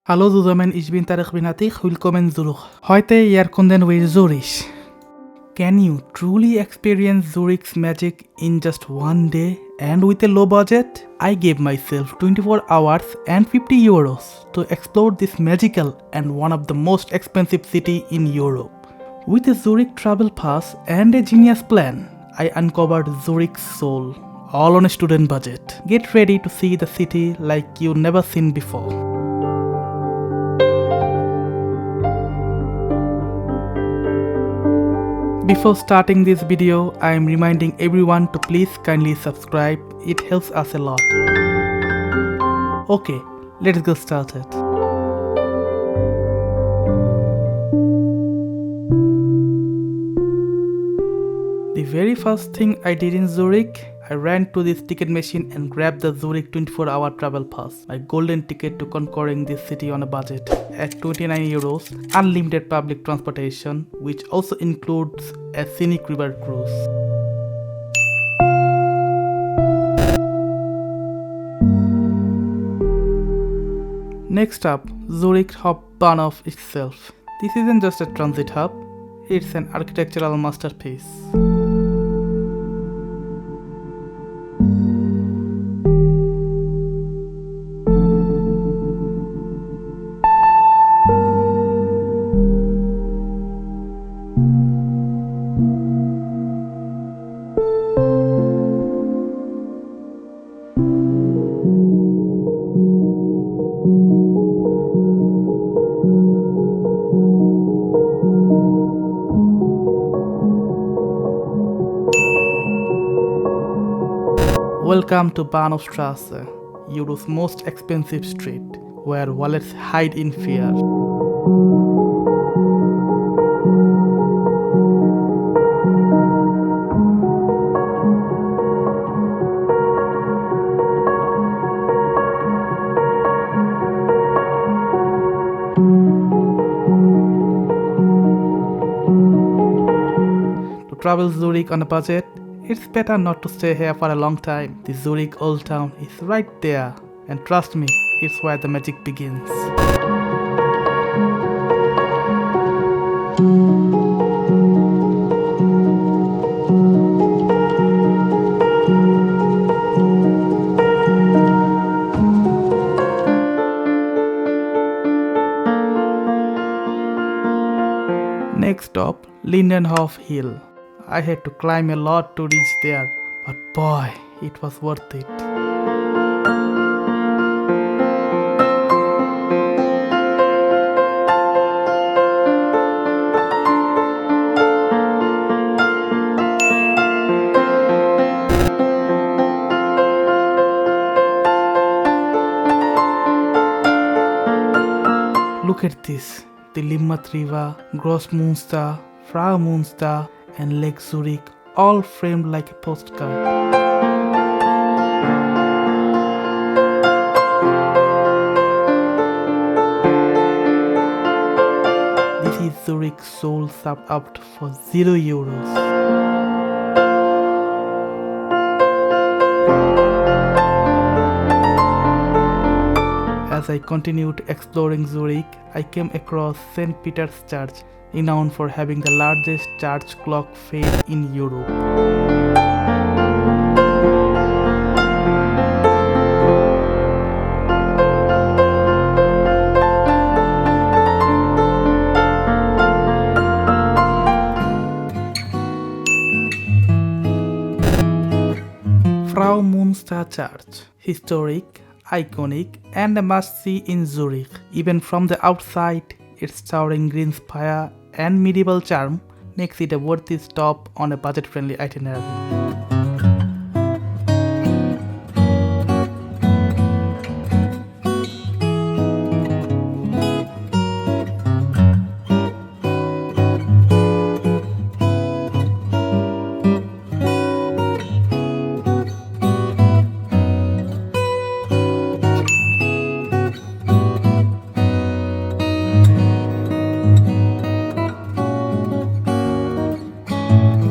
Hallo zusammen, ich bin Tarek Binatik. Willkommen zurück. Heute erkunden wir Zurich. Can you truly experience Zurich's magic in just one day and with a low budget? I gave myself 24 hours and 50 euros to explore this magical and one of the most expensive city in Europe. With a Zurich Travel Pass and a genius plan, I uncovered Zurich's soul, all on a student budget. Get ready to see the city like you never seen before. Before starting this video, I am reminding everyone to please kindly subscribe, it helps us a lot. Okay, let's get started. The very first thing I did in Zurich, I ran to this ticket machine and grabbed the Zurich 24-hour travel pass, my golden ticket to conquering this city on a budget. At 29 euros, unlimited public transportation, which also includes a scenic river cruise. Next up, Zurich Hauptbahnhof itself. This isn't just a transit hub, it's an architectural masterpiece. Welcome to Bahnhofstrasse, Europe's most expensive street, where wallets hide in fear. To travel Zurich on a budget, it's better not to stay here for a long time. The Zurich Old Town is right there, and trust me, it's where the magic begins. Next stop, Lindenhof Hill. I had to climb a lot to reach there, but boy, it was worth it. Look at this, the Limmatquai, Grossmünster, Fraumünster, and Lake Zurich, all framed like a postcard. This is Zurich soul served up for 0 euros. As I continued exploring Zurich, I came across St. Peter's Church, renowned for having the largest church clock face in Europe. Fraumünster Church, historic, iconic, and a must-see in Zurich. Even from the outside, its towering green spire and medieval charm makes it a worthy stop on a budget-friendly itinerary.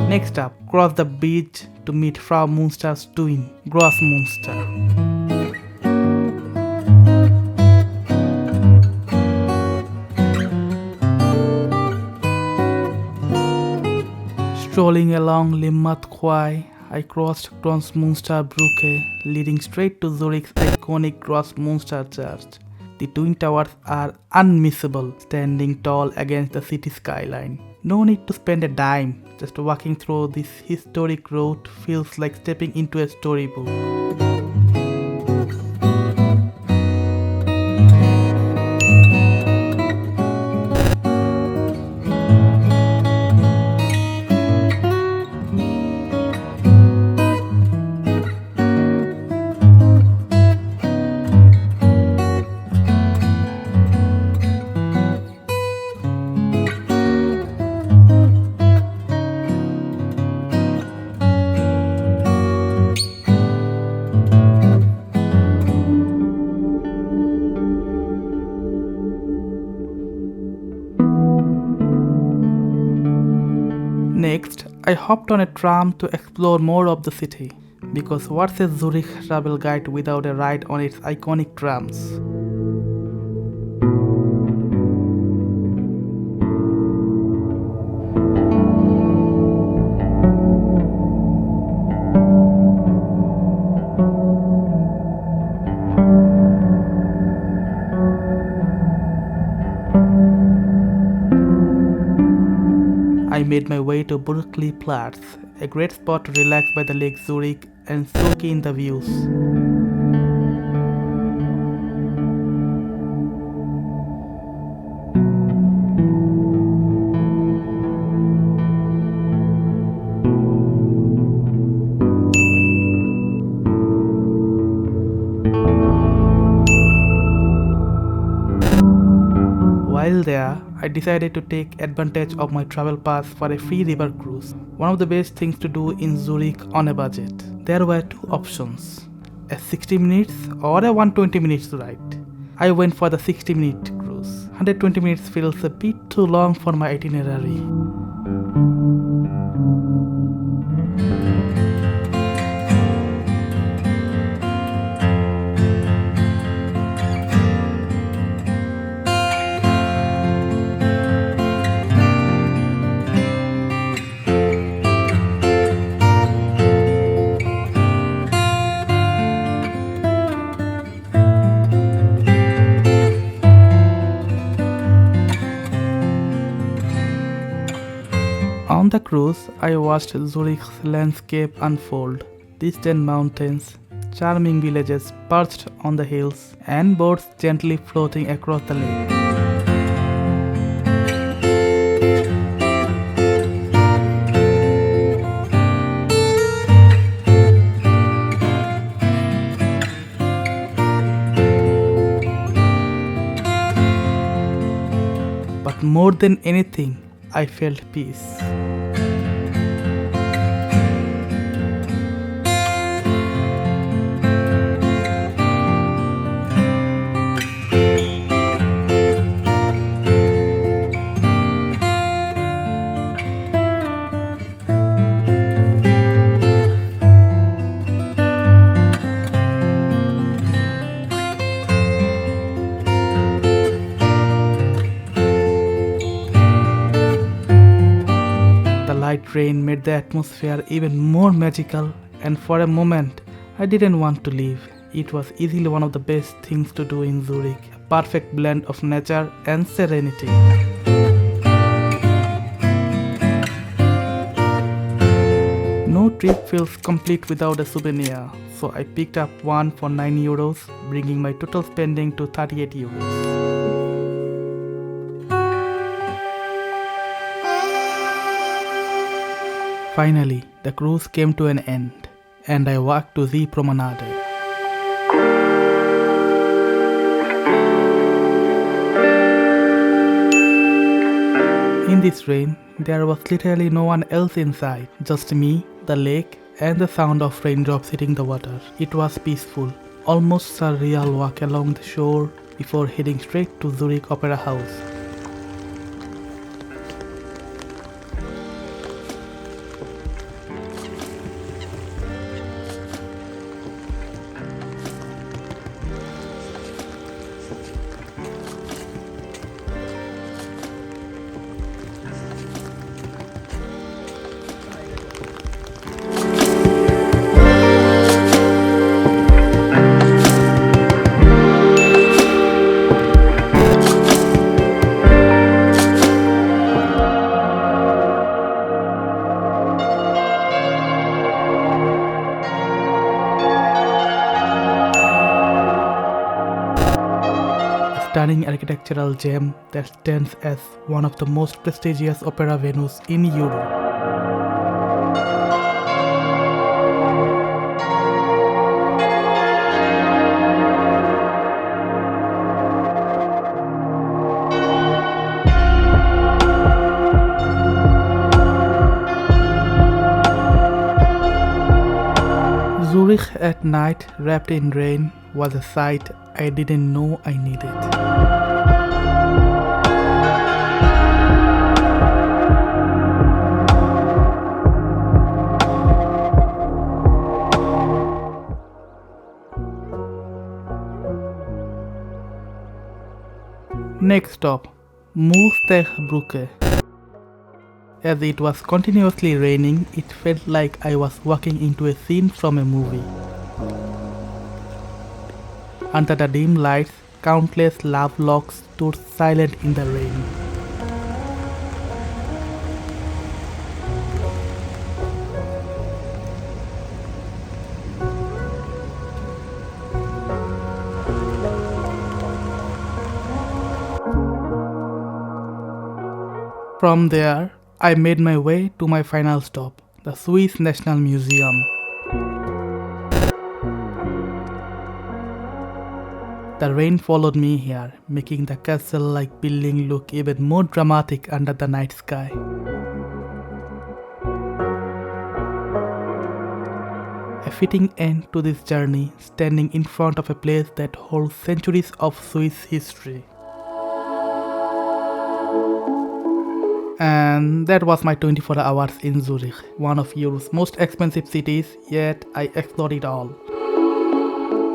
Next up, cross the bridge to meet Fraumünster's twin, Grossmünster. Strolling along Limmatquai, I crossed Grossmünsterbrücke, leading straight to Zurich's iconic Grossmünster church. The twin towers are unmissable, standing tall against the city skyline. No need to spend a dime, just walking through this historic road feels like stepping into a storybook. Next, I hopped on a tram to explore more of the city, because what's a Zurich travel guide without a ride on its iconic trams? I made my way to Bürkliplatz, a great spot to relax by the Lake Zurich and soak in the views. While there, I decided to take advantage of my travel pass for a free river cruise, one of the best things to do in Zurich on a budget. There were two options, a 60 minutes or a 120 minutes ride. I went for the 60-minute cruise. 120 minutes feels a bit too long for my itinerary. On the cruise, I watched Zurich's landscape unfold. Distant mountains, charming villages perched on the hills, and boats gently floating across the lake. But more than anything, I felt peace. Light rain made the atmosphere even more magical, and for a moment, I didn't want to leave. It was easily one of the best things to do in Zurich, a perfect blend of nature and serenity. No trip feels complete without a souvenir, so I picked up one for €9, bringing my total spending to €38. Finally, the cruise came to an end, and I walked to Seepromenade. In this rain, there was literally no one else inside, just me, the lake, and the sound of raindrops hitting the water. It was peaceful, almost surreal walk along the shore before heading straight to Zurich Opera House. architectural gem that stands as one of the most prestigious opera venues in Europe. Zurich at night wrapped in rain was a sight I didn't know I needed. Next stop, Mühlstegbrücke. As it was continuously raining, it felt like I was walking into a scene from a movie. Under the dim lights, countless love locks stood silent in the rain. From there, I made my way to my final stop, the Swiss National Museum. The rain followed me here, making the castle-like building look even more dramatic under the night sky. A fitting end to this journey, standing in front of a place that holds centuries of Swiss history. And that was my 24 hours in Zurich, one of Europe's most expensive cities, yet I explored it all.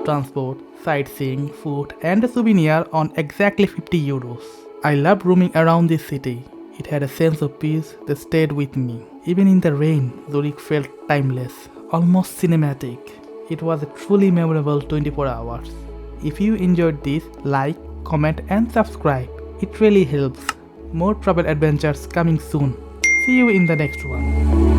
Transport, sightseeing, food and a souvenir on exactly 50 euros. I loved roaming around this city. It had a sense of peace that stayed with me. Even in the rain, Zurich felt timeless, almost cinematic. It was a truly memorable 24 hours. If you enjoyed this, like, comment and subscribe. It really helps. More travel adventures coming soon. See you in the next one.